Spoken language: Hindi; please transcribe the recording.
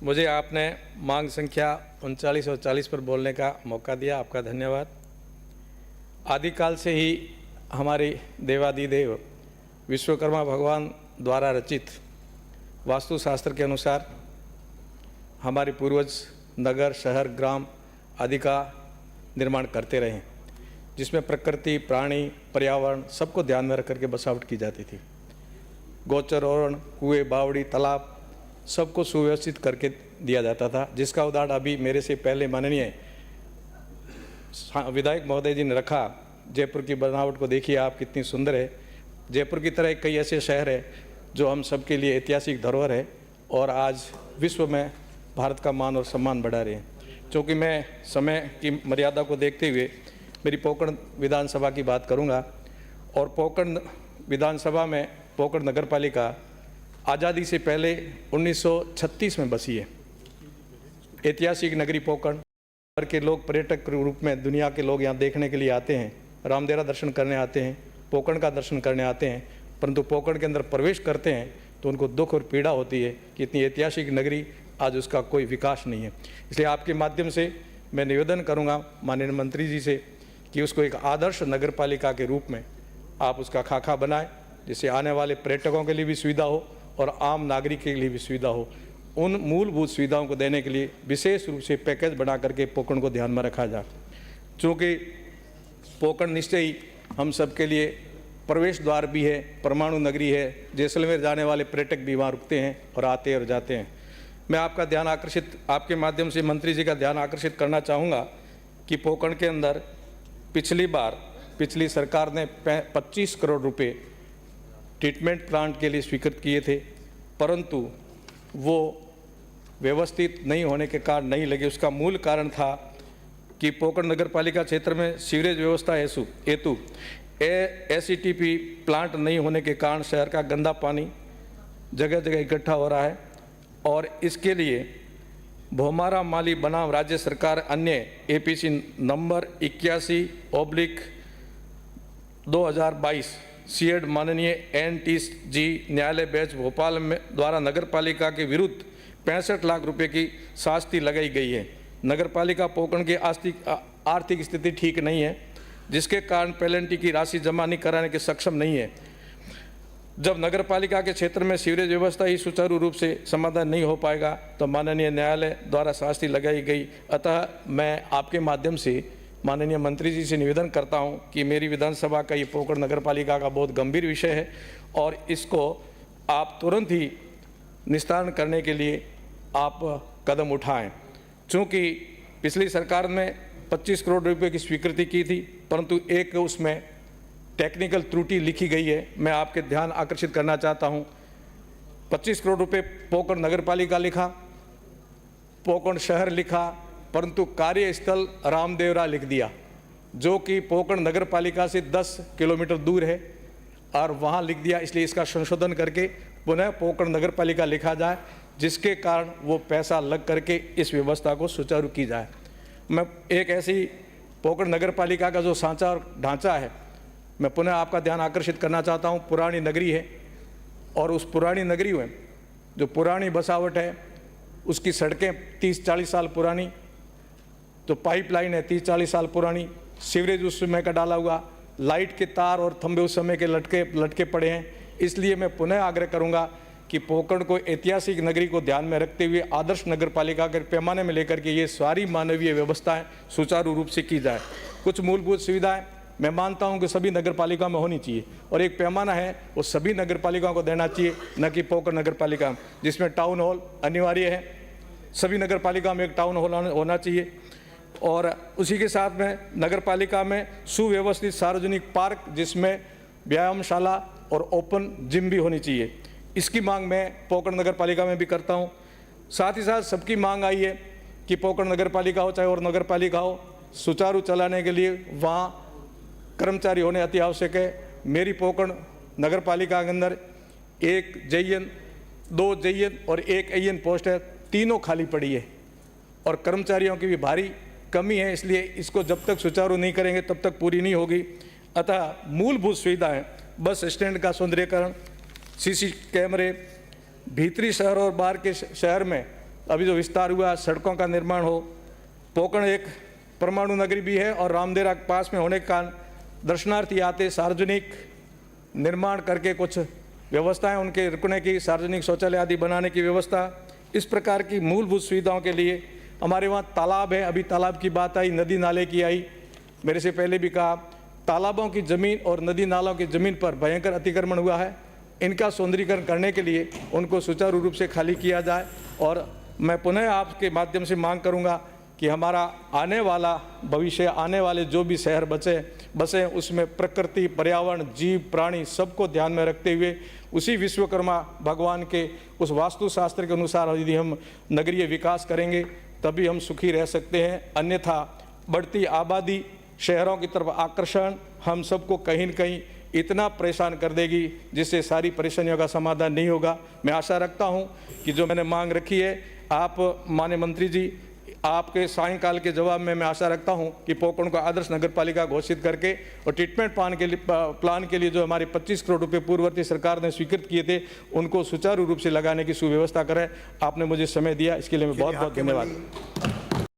मुझे आपने मांग संख्या 39 और 40 पर बोलने का मौका दिया, आपका धन्यवाद। आदिकाल से ही हमारे देवादिदेव विश्वकर्मा भगवान द्वारा रचित वास्तुशास्त्र के अनुसार हमारे पूर्वज नगर, शहर, ग्राम आदि का निर्माण करते रहे, जिसमें प्रकृति, प्राणी, पर्यावरण सबको ध्यान में रख करके बसावट की जाती थी। गोचर, ओरण, कुएं, बावड़ी, तालाब सबको सुव्यवस्थित करके दिया जाता था, जिसका उदाहरण अभी मेरे से पहले माननीय विधायक महोदय जी ने रखा। जयपुर की बनावट को देखिए आप, कितनी सुंदर है। जयपुर की तरह कई ऐसे शहर है जो हम सबके लिए ऐतिहासिक धरोहर है और आज विश्व में भारत का मान और सम्मान बढ़ा रहे हैं। क्योंकि मैं समय की मर्यादा को देखते हुए मेरी पोकरण विधानसभा की बात करूंगा। और पोकरण विधानसभा में पोकरण नगर पालिका आज़ादी से पहले 1936 में बसी है। ऐतिहासिक नगरी पोकरण भर के लोग पर्यटक के रूप में दुनिया के लोग यहाँ देखने के लिए आते हैं, रामदेवरा दर्शन करने आते हैं, पोकरण का दर्शन करने आते हैं। परंतु पोकरण के अंदर प्रवेश करते हैं तो उनको दुख और पीड़ा होती है कि इतनी ऐतिहासिक नगरी आज उसका कोई विकास नहीं है। इसलिए आपके माध्यम से मैं निवेदन करूंगा माननीय मंत्री जी से कि उसको एक आदर्श नगर पालिका के रूप में आप उसका खाका बनाएं, जिससे आने वाले पर्यटकों के लिए भी सुविधा हो और आम नागरिक के लिए भी सुविधा हो। उन मूलभूत सुविधाओं को देने के लिए विशेष रूप से पैकेज बना करके पोकरण को ध्यान में रखा जाए। चूँकि पोकरण निश्चय ही हम सबके लिए प्रवेश द्वार भी है, परमाणु नगरी है। जैसलमेर जाने वाले पर्यटक भी वहाँ रुकते हैं और आते और जाते हैं। मैं आपका ध्यान आकर्षित, आपके माध्यम से मंत्री जी का ध्यान आकर्षित करना चाहूँगा कि पोकरण के अंदर पिछली सरकार ने 25 करोड़ रुपए ट्रीटमेंट प्लांट के लिए स्वीकृत किए थे, परंतु वो व्यवस्थित नहीं होने के कारण नहीं लगे। उसका मूल कारण था कि पोकरण नगर पालिका क्षेत्र में सीवरेज व्यवस्था हेतु एसईटीपी प्लांट नहीं होने के कारण शहर का गंदा पानी जगह जगह इकट्ठा हो रहा है और इसके लिए भोमारा माली बनाम राज्य सरकार अन्य एपीसी नंबर 81/2022 सीएड माननीय एनटीजी न्यायालय बेंच भोपाल में द्वारा नगर पालिका के विरुद्ध 65 लाख रुपए की शास्ति लगाई गई है। नगर पालिका पोकरण की आर्थिक स्थिति ठीक नहीं है, जिसके कारण पेनल्टी की राशि जमा नहीं कराने के सक्षम नहीं है। जब नगर पालिका के क्षेत्र में सीवरेज व्यवस्था ही सुचारू रूप से समाधान नहीं हो पाएगा तो माननीय न्यायालय द्वारा शास्ति लगाई गई। अतः मैं आपके माध्यम से माननीय मंत्री जी से निवेदन करता हूं कि मेरी विधानसभा का ये पोकरण नगर पालिका का बहुत गंभीर विषय है और इसको आप तुरंत ही निस्तारण करने के लिए आप कदम उठाएं। चूँकि पिछली सरकार में 25 करोड़ रुपए की स्वीकृति की थी, परंतु एक उसमें टेक्निकल त्रुटि लिखी गई है। मैं आपके ध्यान आकर्षित करना चाहता हूं, 25 करोड़ रुपए पोकरण नगर पालिका लिखा, पोकरण शहर लिखा, परंतु कार्यस्थल रामदेवरा लिख दिया, जो कि पोकरण नगर पालिका से 10 किलोमीटर दूर है और वहां लिख दिया। इसलिए इसका संशोधन करके पुनः पोकरण नगर पालिका लिखा जाए, जिसके कारण वो पैसा लग करके इस व्यवस्था को सुचारू की जाए। मैं एक ऐसी पोकरण नगर पालिका का जो सांचा और ढांचा है, मैं पुनः आपका ध्यान आकर्षित करना चाहता हूँ। पुरानी नगरी है और उस पुरानी नगरी में जो पुरानी बसावट है, उसकी सड़कें 30-40 साल पुरानी, तो पाइपलाइन है 30-40 साल पुरानी, सीवरेज उस समय का डाला हुआ, लाइट के तार और थंबे उस समय के लटके पड़े हैं। इसलिए मैं पुनः आग्रह करूंगा कि पोकरण को ऐतिहासिक नगरी को ध्यान में रखते हुए आदर्श नगर पालिका के पैमाने में लेकर के ये सारी मानवीय व्यवस्थाएं सुचारू रूप से की जाए। कुछ मूलभूत सुविधाएं मैं मानता हूं कि सभी नगर पालिका में होनी चाहिए और एक पैमाना है वो सभी नगर पालिकाओं को देना चाहिए, न कि पोकरण नगर पालिका जिसमें टाउन हॉल अनिवार्य है। सभी नगर पालिका में एक टाउन हॉल होना चाहिए और उसी के साथ में नगर पालिका में सुव्यवस्थित सार्वजनिक पार्क जिसमें व्यायामशाला और ओपन जिम भी होनी चाहिए। इसकी मांग मैं पोकरण नगर पालिका में भी करता हूं। साथ ही साथ सबकी मांग आई है कि पोकरण नगर पालिका हो चाहे और नगर पालिका हो, सुचारू चलाने के लिए वहां कर्मचारी होने अति आवश्यक है। मेरी पोकरण नगर पालिका के अंदर 1 JN, 2 JN और 1 AN पोस्ट है, तीनों खाली पड़ी है और कर्मचारियों की भी भारी कमी है। इसलिए इसको जब तक सुचारू नहीं करेंगे तब तक पूरी नहीं होगी। अतः मूलभूत सुविधाएं, बस स्टैंड का सौंदर्यीकरण, CC कैमरे, भीतरी शहर और बाहर के शहर में अभी जो विस्तार हुआ, सड़कों का निर्माण हो, पोकण एक परमाणु नगरी भी है और रामदेरा के पास में होने के कारण दर्शनार्थी आते, सार्वजनिक निर्माण करके कुछ व्यवस्थाएं उनके रुकने की, सार्वजनिक शौचालय आदि बनाने की व्यवस्था, इस प्रकार की मूलभूत सुविधाओं के लिए हमारे वहाँ तालाब है। अभी तालाब की बात आई, नदी नाले की आई, मेरे से पहले भी कहा, तालाबों की ज़मीन और नदी नालों की ज़मीन पर भयंकर अतिक्रमण हुआ है। इनका सौंदर्यीकरण करने के लिए उनको सुचारू रूप से खाली किया जाए। और मैं पुनः आपके माध्यम से मांग करूंगा कि हमारा आने वाला भविष्य, आने वाले जो भी शहर बसे उसमें प्रकृति, पर्यावरण, जीव, प्राणी सबको ध्यान में रखते हुए उसी विश्वकर्मा भगवान के उस वास्तुशास्त्र के अनुसार यदि हम नगरीय विकास करेंगे तभी हम सुखी रह सकते हैं। अन्यथा बढ़ती आबादी, शहरों की तरफ आकर्षण हम सबको कहीं न कहीं इतना परेशान कर देगी जिससे सारी परेशानियों का समाधान नहीं होगा। मैं आशा रखता हूं कि जो मैंने मांग रखी है, आप माननीय मंत्री जी, आपके सायंकाल के जवाब में मैं आशा रखता हूं कि पोकरण को आदर्श नगर पालिका घोषित करके और ट्रीटमेंट प्लान के लिए जो हमारे 25 करोड़ रुपए पूर्ववर्ती सरकार ने स्वीकृत किए थे उनको सुचारू रूप से लगाने की सुव्यवस्था करें। आपने मुझे समय दिया, इसके लिए मैं बहुत बहुत धन्यवाद।